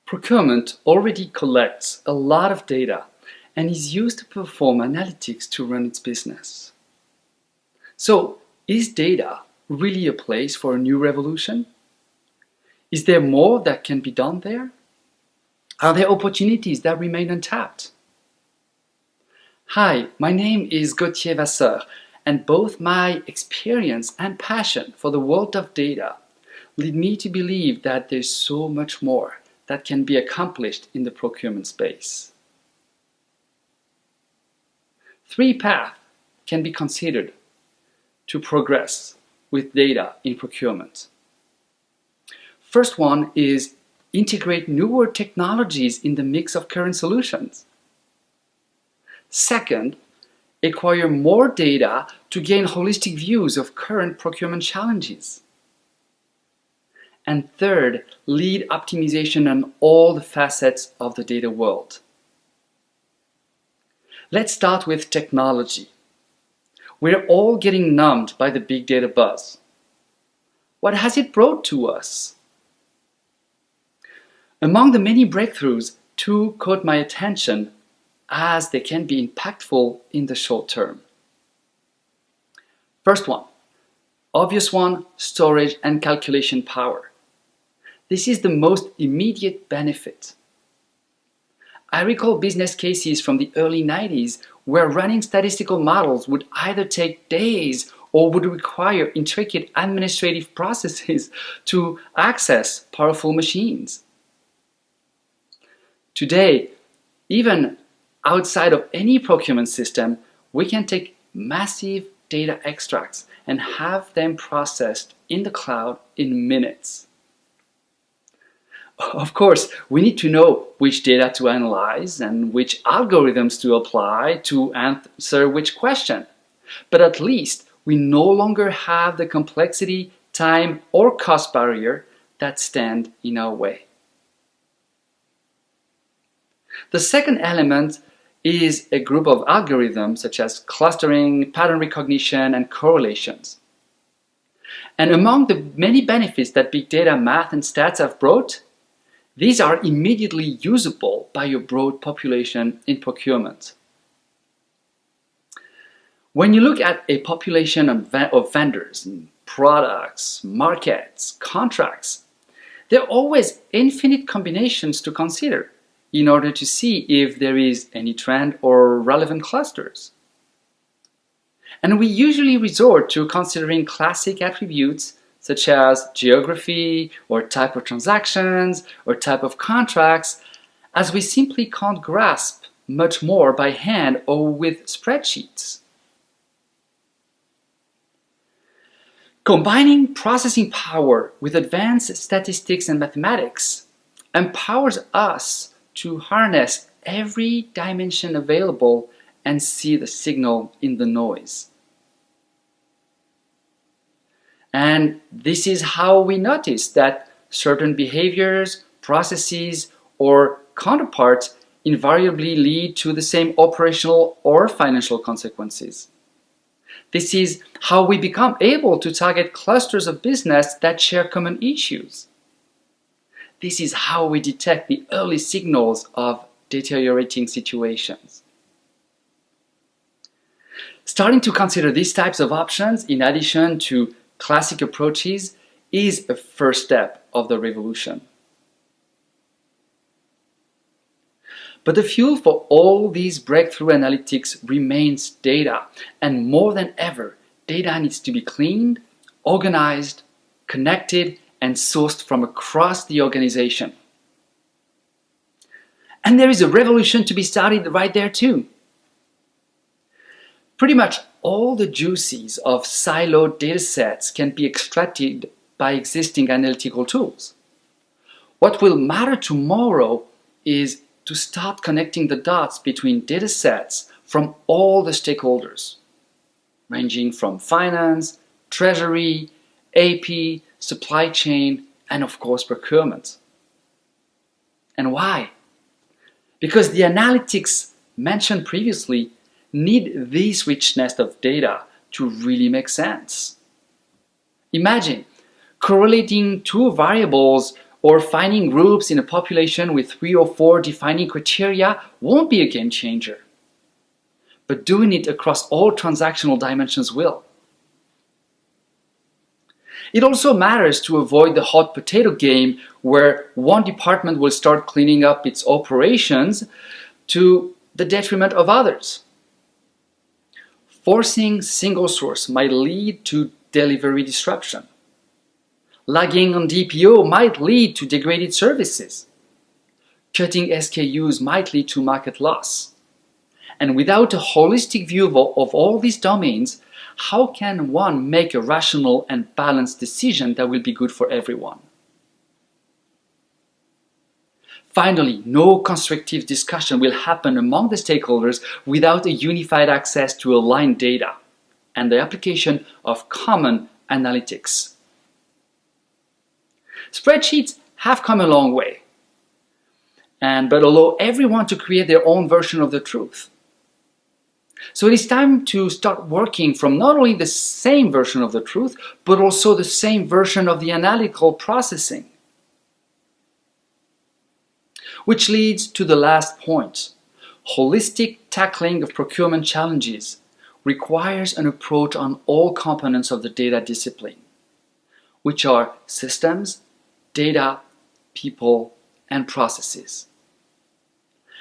Procurement already collects a lot of data and is used to perform analytics to run its business. So, is data really a place for a new revolution? Is there more that can be done there? Are there opportunities that remain untapped? Hi, my name is Gauthier Vasseur, and both my experience and passion for the world of data lead me to believe that there's so much more that can be accomplished in the procurement space. Three paths can be considered to progress with data in procurement. First one is integrate newer technologies in the mix of current solutions. Second, acquire more data to gain holistic views of current procurement challenges. And third, lead optimization on all the facets of the data world. Let's start with technology. We're all getting numbed by the big data buzz. What has it brought to us? Among the many breakthroughs, two caught my attention as they can be impactful in the short term. First one, obvious one, storage and calculation power. This is the most immediate benefit. I recall business cases from the early 90s where running statistical models would either take days or would require intricate administrative processes to access powerful machines. Today, even outside of any procurement system, we can take massive data extracts and have them processed in the cloud in minutes. Of course, we need to know which data to analyze and which algorithms to apply to answer which question. But at least we no longer have the complexity, time, or cost barrier that stand in our way. The second element is a group of algorithms such as clustering, pattern recognition, and correlations. And among the many benefits that big data, math, and stats have brought, these are immediately usable by a broad population in procurement. When you look at a population of vendors, products, markets, contracts, there are always infinite combinations to consider in order to see if there is any trend or relevant clusters. And we usually resort to considering classic attributes such as geography or type of transactions or type of contracts, as we simply can't grasp much more by hand or with spreadsheets. Combining processing power with advanced statistics and mathematics empowers us to harness every dimension available and see the signal in the noise. And this is how we notice that certain behaviors, processes, or counterparts invariably lead to the same operational or financial consequences. This is how we become able to target clusters of business that share common issues. This is how we detect the early signals of deteriorating situations. Starting to consider these types of options in addition to classic approaches is a first step of the revolution. But the fuel for all these breakthrough analytics remains data, and more than ever, data needs to be cleaned, organized, connected, and sourced from across the organization. And there is a revolution to be started right there too. Pretty much all the juices of siloed datasets can be extracted by existing analytical tools. What will matter tomorrow is to start connecting the dots between datasets from all the stakeholders, ranging from finance, treasury, AP, supply chain, and of course procurement. And why? Because the analytics mentioned previously need this richness of data to really make sense. Imagine correlating two variables or finding groups in a population with 3 or 4 defining criteria won't be a game changer. But doing it across all transactional dimensions will. It also matters to avoid the hot potato game where one department will start cleaning up its operations to the detriment of others. Forcing single source might lead to delivery disruption. Lagging on DPO might lead to degraded services. Cutting SKUs might lead to market loss. And without a holistic view of all these domains, how can one make a rational and balanced decision that will be good for everyone? Finally, no constructive discussion will happen among the stakeholders without a unified access to aligned data and the application of common analytics. Spreadsheets have come a long way, but allow everyone to create their own version of the truth. So it is time to start working from not only the same version of the truth, but also the same version of the analytical processing. Which leads to the last point. Holistic tackling of procurement challenges requires an approach on all components of the data discipline, which are systems, data, people, and processes.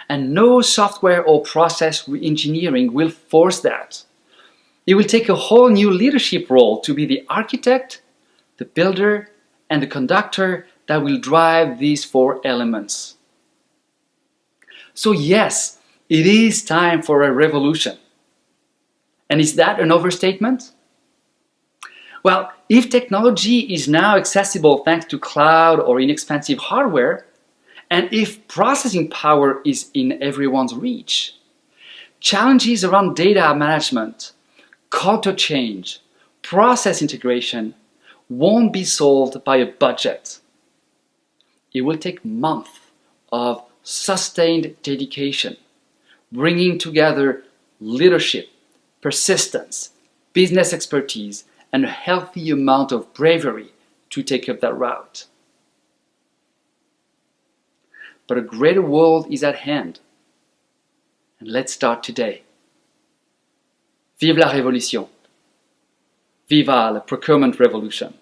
And no software or process re-engineering will force that. It will take a whole new leadership role to be the architect, the builder, and the conductor that will drive these 4 elements. So yes, it is time for a revolution. And is that an overstatement? Well, if technology is now accessible thanks to cloud or inexpensive hardware, and if processing power is in everyone's reach, challenges around data management, culture change, process integration won't be solved by a budget. It will take months of sustained dedication, bringing together leadership, persistence, business expertise, and a healthy amount of bravery to take up that route. But a greater world is at hand. And let's start today. Vive la révolution! Viva la procurement revolution!